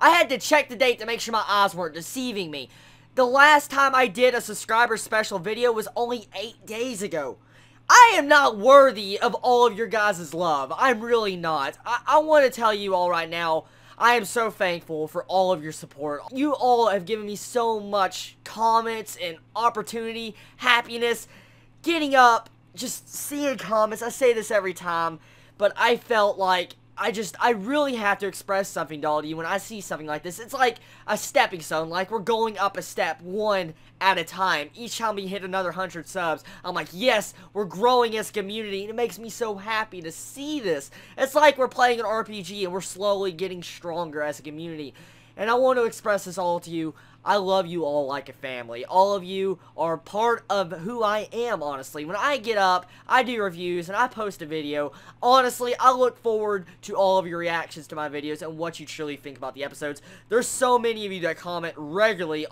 I had to check the date to make sure my eyes weren't deceiving me. The last time I did a subscriber special video was only 8 days ago. I am not worthy of all of your guys' love. I'm really not. I want to tell you all right now, I am so thankful for all of your support. You all have given me so much comments and opportunity, happiness, getting up, just seeing comments. I say this every time, but I felt like I really have to express something to all of you when I see something like this. It's like a stepping stone, like we're going up a step one at a time. Each time we hit another 100 subs, I'm like, yes, we're growing as a community, and it makes me so happy to see this. It's like we're playing an RPG, and we're slowly getting stronger as a community. And I want to express this all to you. I love you all like a family. All of you are part of who I am, honestly. When I get up, I do reviews, and I post a video. Honestly, I look forward to all of your reactions to my videos and what you truly think about the episodes. There's so many of you that comment regularly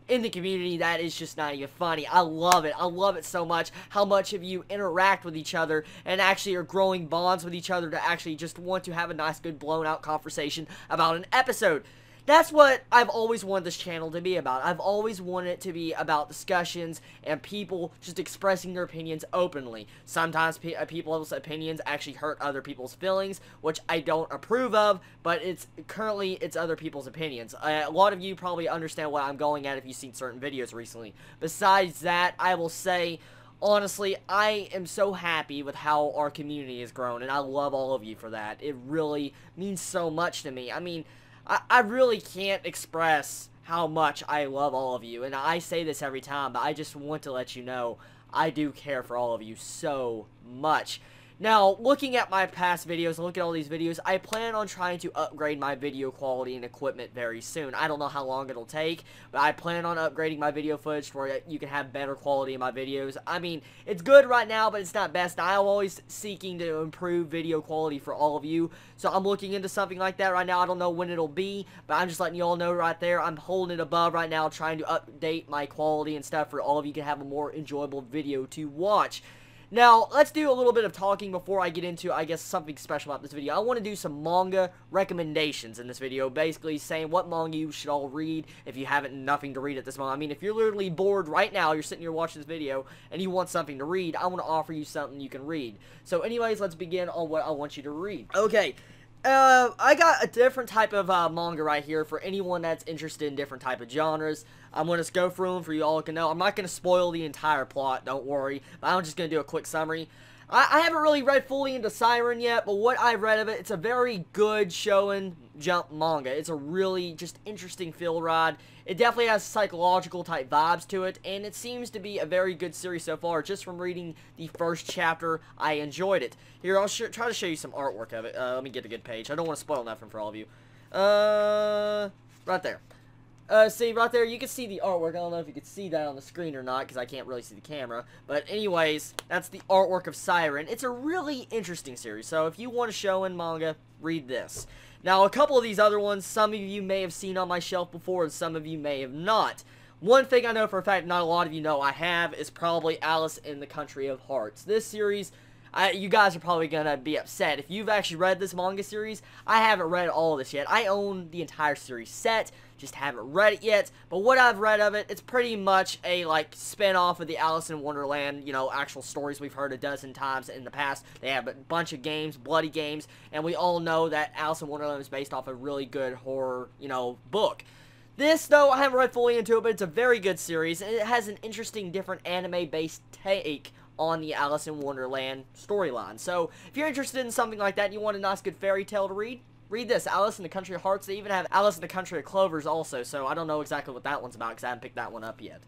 in the community that is just not even funny. I love it. I love it so much how much of you interact with each other and actually are growing bonds with each other to actually just want to have a nice, good, blown-out conversation about an episode. That's what I've always wanted this channel to be about. I've always wanted it to be about discussions and people just expressing their opinions openly. Sometimes people's opinions actually hurt other people's feelings, which I don't approve of, but it's other people's opinions. A lot of you probably understand what I'm going at if you've seen certain videos recently. Besides that, I will say, honestly, I am so happy with how our community has grown, and I love all of you for that. It really means so much to me. I mean, I really can't express how much I love all of you, and I say this every time, but I just want to let you know I do care for all of you so much. Now, looking at my past videos, look at all these videos, I plan on trying to upgrade my video quality and equipment very soon. I don't know how long it'll take, but I plan on upgrading my video footage where you can have better quality in my videos. I mean, it's good right now, but it's not best. I'm always seeking to improve video quality for all of you, so I'm looking into something like that right now. I don't know when it'll be, but I'm just letting you all know right there. I'm holding it above right now, trying to update my quality and stuff for all of you to have a more enjoyable video to watch. Now, let's do a little bit of talking before I get into, I guess, something special about this video. I want to do some manga recommendations in this video, basically saying what manga you should all read if you haven't nothing to read at this moment. I mean, if you're literally bored right now, you're sitting here watching this video, and you want something to read, I want to offer you something you can read. So anyways, let's begin on what I want you to read. Okay. I got a different type of manga right here for anyone that's interested in different type of genres. I'm going to go through them for you all to know. I'm not going to spoil the entire plot, don't worry. But I'm just going to do a quick summary. I haven't really read fully into Siren yet, but what I've read of it, it's a very good shonen jump manga. It's a really just interesting feel ride. It definitely has psychological type vibes to it, and it seems to be a very good series so far. Just from reading the first chapter, I enjoyed it. Here, I'll try to show you some artwork of it. Let me get a good page. I don't want to spoil nothing for all of you. Right there. See, right there, you can see the artwork. I don't know if you can see that on the screen or not, because I can't really see the camera. But anyways, that's the artwork of Siren. It's a really interesting series, so if you want a shonen manga, read this. Now, a couple of these other ones, some of you may have seen on my shelf before, and some of you may have not. One thing I know for a fact not a lot of you know I have is probably Alice in the Country of Hearts. This series, you guys are probably going to be upset. If you've actually read this manga series, I haven't read all of this yet. I own the entire series set, just haven't read it yet. But what I've read of it, it's pretty much a, like, spin-off of the Alice in Wonderland, you know, actual stories we've heard a dozen times in the past. They have a bunch of games, bloody games, and we all know that Alice in Wonderland is based off a really good horror, you know, book. This, though, I haven't read fully into it, but it's a very good series, and it has an interesting, different anime-based take on the Alice in Wonderland storyline. So, if you're interested in something like that and you want a nice, good fairy tale to read this, Alice in the Country of Hearts. They even have Alice in the Country of Clovers also, so I don't know exactly what that one's about because I haven't picked that one up yet.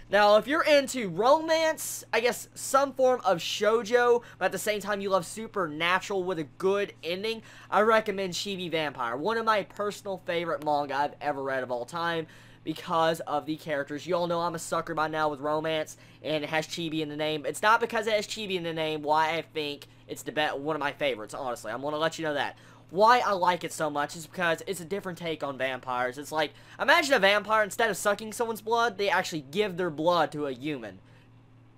Now, if you're into romance, I guess some form of shoujo, but at the same time you love supernatural with a good ending, I recommend Chibi Vampire. One of my personal favorite manga I've ever read of all time because of the characters. You all know I'm a sucker by now with romance, and it has Chibi in the name. It's not because it has Chibi in the name why I think it's one of my favorites, honestly. I'm going to let you know that. Why I like it so much is because it's a different take on vampires. It's like, imagine a vampire, instead of sucking someone's blood, they actually give their blood to a human.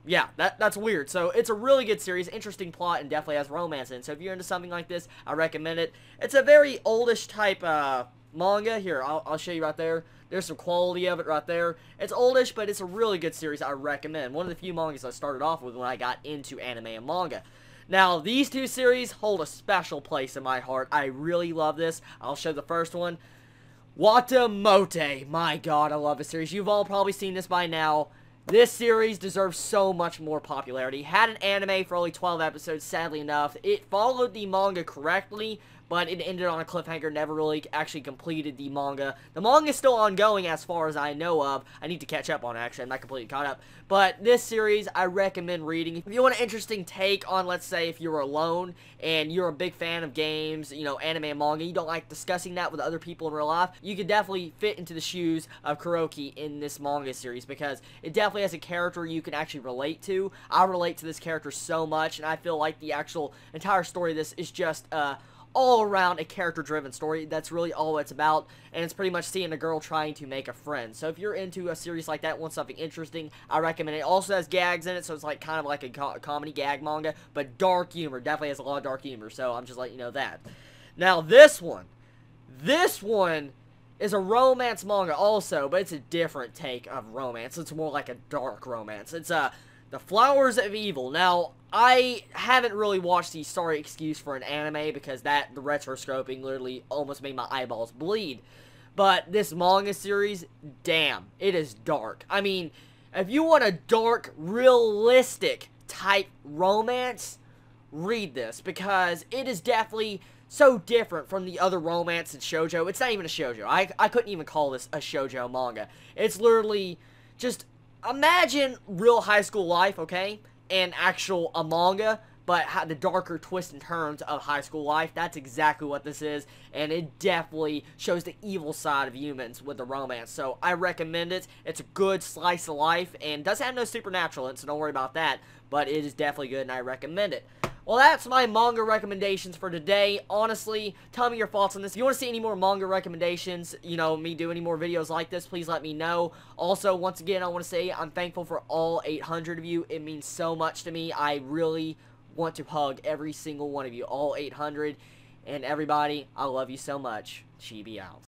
Yeah, that's weird. So, it's a really good series, interesting plot, and definitely has romance in it. So, if you're into something like this, I recommend it. It's a very oldish type, manga. Here, I'll show you right there. There's some quality of it right there. It's oldish, but it's a really good series I recommend. One of the few mangas I started off with when I got into anime and manga. Now, these two series hold a special place in my heart. I really love this. I'll show the first one. Wattomotei. My god, I love this series. You've all probably seen this by now. This series deserves so much more popularity. Had an anime for only 12 episodes, sadly enough. It followed the manga correctly, but it ended on a cliffhanger, never really actually completed the manga. The manga is still ongoing as far as I know of. I need to catch up on it, actually. I'm not completely caught up. But this series, I recommend reading. If you want an interesting take on, let's say, if you're alone and you're a big fan of games, you know, anime and manga, you don't like discussing that with other people in real life, you could definitely fit into the shoes of Kuroki in this manga series because it definitely has a character you can actually relate to. I relate to this character so much, and I feel like the actual entire story of this is just, all around a character-driven story. That's really all it's about, and it's pretty much seeing a girl trying to make a friend. So if you're into a series like that, want something interesting, I recommend it. It also has gags in it, so it's like kind of like a comedy gag manga, but dark humor. Definitely has a lot of dark humor, so I'm just letting you know that. Now this one is a romance manga also, but it's a different take of romance. It's more like a dark romance. It's The Flowers of Evil. Now, I haven't really watched the Sorry Excuse for an anime because the rotoscoping literally almost made my eyeballs bleed. But this manga series, damn, it is dark. I mean, if you want a dark, realistic type romance, read this because it is definitely so different from the other romance and shoujo. It's not even a shoujo. I couldn't even call this a shoujo manga. It's literally just... imagine real high school life, okay, and a manga, but the darker twists and turns of high school life. That's exactly what this is, and it definitely shows the evil side of humans with the romance. So I recommend it. It's a good slice of life, and doesn't have no supernatural in it, so don't worry about that, but it is definitely good, and I recommend it. Well, that's my manga recommendations for today. Honestly, tell me your thoughts on this. If you want to see any more manga recommendations, you know, me do any more videos like this, please let me know. Also, once again, I want to say I'm thankful for all 800 of you. It means so much to me. I really want to hug every single one of you, all 800. And everybody, I love you so much. Chibi out.